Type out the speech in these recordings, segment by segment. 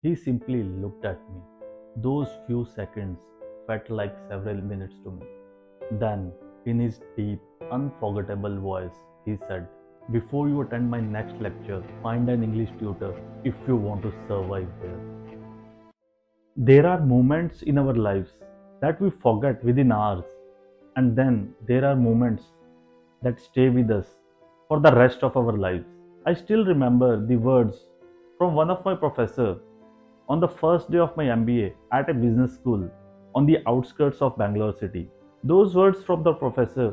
He simply looked at me. Those few seconds felt like several minutes to me. Then, in his deep, unforgettable voice, he said, "Before you attend my next lecture, find an English tutor if you want to survive here." There are moments in our lives that we forget within hours, and then there are moments that stay with us for the rest of our lives. I still remember the words from one of my professors on the first day of my MBA at a business school on the outskirts of Bangalore city. Those words from the professor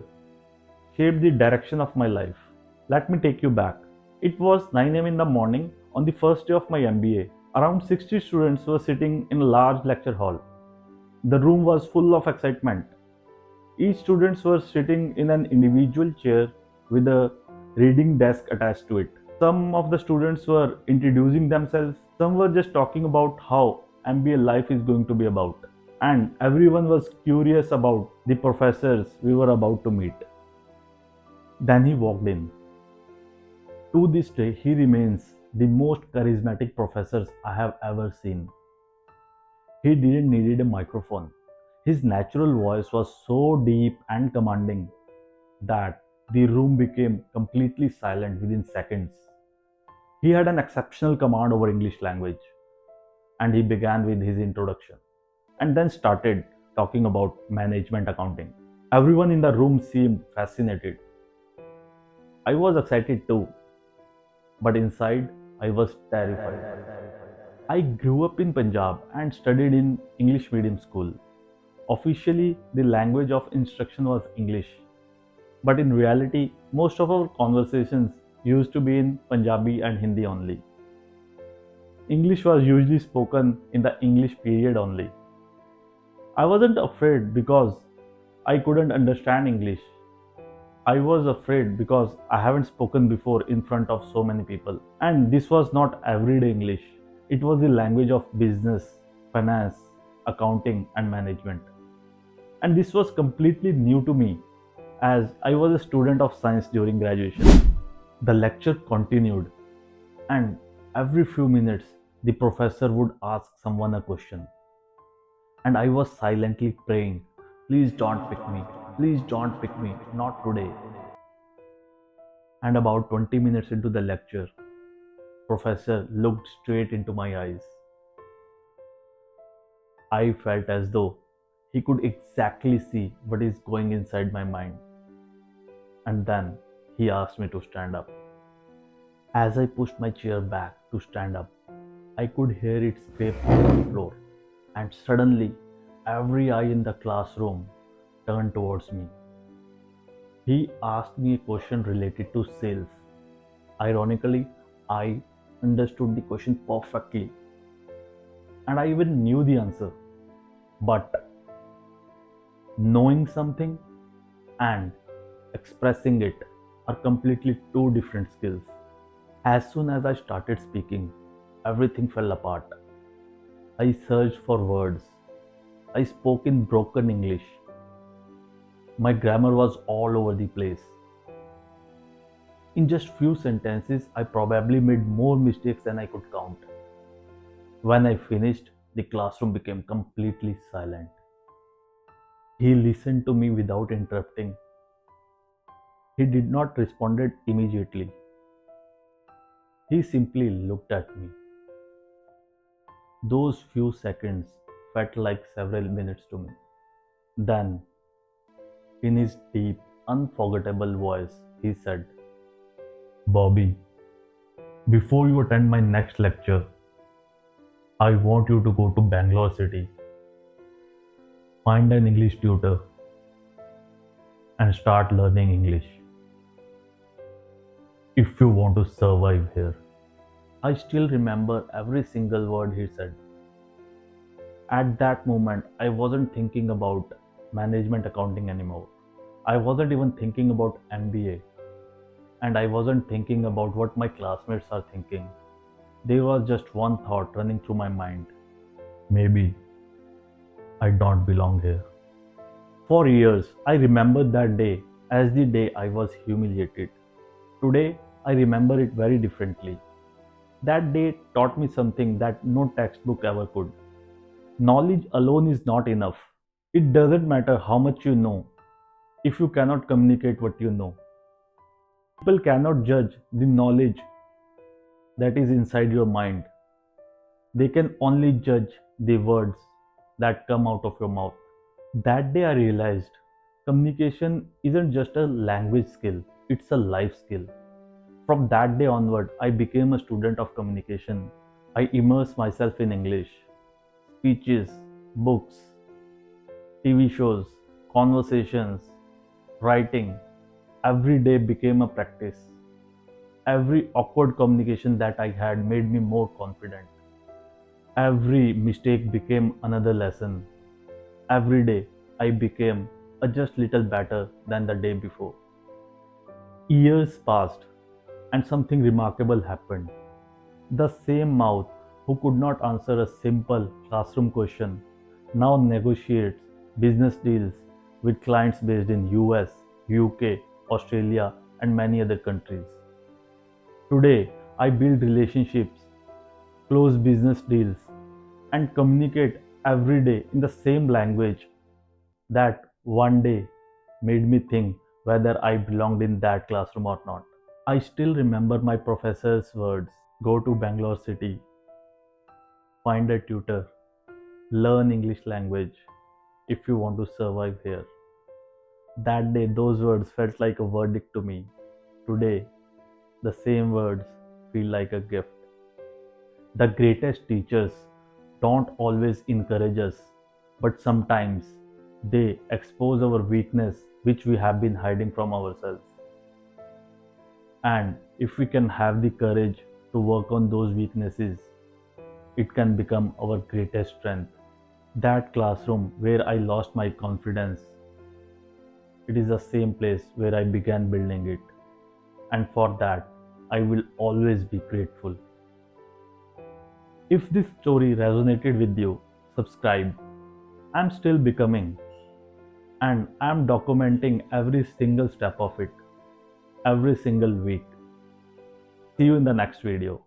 shaped the direction of my life. Let me take you back. It was 9 a.m. in the morning on the first day of my MBA. Around 60 students were sitting in a large lecture hall. The room was full of excitement. Each students were sitting in an individual chair with a reading desk attached to it. Some of the students were introducing themselves, some were just talking about how MBA life is going to be about. And everyone was curious about the professors we were about to meet. Then he walked in. To this day, he remains the most charismatic professor I have ever seen. He didn't need a microphone. His natural voice was so deep and commanding that the room became completely silent within seconds. He had an exceptional command over English language, and he began with his introduction and then started talking about management accounting. Everyone in the room seemed fascinated. I was excited too, but inside I was terrified. I grew up in Punjab and studied in English medium school. Officially, the language of instruction was English, but in reality, most of our conversations used to be in Punjabi and Hindi only. English was usually spoken in the English period only. I wasn't afraid because I couldn't understand English. I was afraid because I haven't spoken before in front of so many people. And this was not everyday English. It was the language of business, finance, accounting, and management. And this was completely new to me as I was a student of science during graduation. The lecture continued, and every few minutes, the professor would ask someone a question. And I was silently praying, "Please don't pick me, please don't pick me, not today." And about 20 minutes into the lecture, professor looked straight into my eyes. I felt as though he could exactly see what is going inside my mind. And then he asked me to stand up. As I pushed my chair back to stand up, I could hear it scrape on the floor. And suddenly, every eye in the classroom turned towards me. He asked me a question related to sales. Ironically, I understood the question perfectly and I even knew the answer. But knowing something and expressing it are completely two different skills. As soon as I started speaking, everything fell apart. I searched for words. I spoke in broken English. My grammar was all over the place. In just few sentences, I probably made more mistakes than I could count. When I finished, the classroom became completely silent. He listened to me without interrupting. He did not respond immediately. He simply looked at me. Those few seconds felt like several minutes to me. Then, in his deep, unforgettable voice, he said, "Bobby, before you attend my next lecture, I want you to go to Bangalore city, find an English tutor, and start learning English if you want to survive here." I still remember every single word he said. At that moment, I wasn't thinking about management accounting anymore. I wasn't even thinking about MBA, and I wasn't thinking about what my classmates are thinking. There was just one thought running through my mind: maybe I don't belong here. For years, I remembered that day as the day I was humiliated. Today, I remember it very differently. That day taught me something that no textbook ever could. Knowledge alone is not enough. It doesn't matter how much you know if you cannot communicate what you know. People cannot judge the knowledge that is inside your mind. They can only judge the words that come out of your mouth. That day I realized communication isn't just a language skill, it's a life skill. From that day onward, I became a student of communication. I immersed myself in English, speeches, books, TV shows, conversations, writing. Every day became a practice. Every awkward communication that I had made me more confident. Every mistake became another lesson. Every day I became a just little better than the day before. Years passed and something remarkable happened. The same mouth who could not answer a simple classroom question now negotiates business deals with clients based in US, UK, Australia, and many other countries. Today, I build relationships, close business deals, and communicate every day in the same language that one day made me think whether I belonged in that classroom or not. I still remember my professor's words: go to Bangalore city, find a tutor, learn English language if you want to survive here. That day, those words felt like a verdict to me. Today, the same words feel like a gift. The greatest teachers don't always encourage us, but sometimes they expose our weakness which we have been hiding from ourselves. And if we can have the courage to work on those weaknesses, it can become our greatest strength. That classroom where I lost my confidence, it is the same place where I began building it. And for that, I will always be grateful. If this story resonated with you, subscribe. I'm still becoming, and I'm documenting every single step of it, every single week. See you in the next video.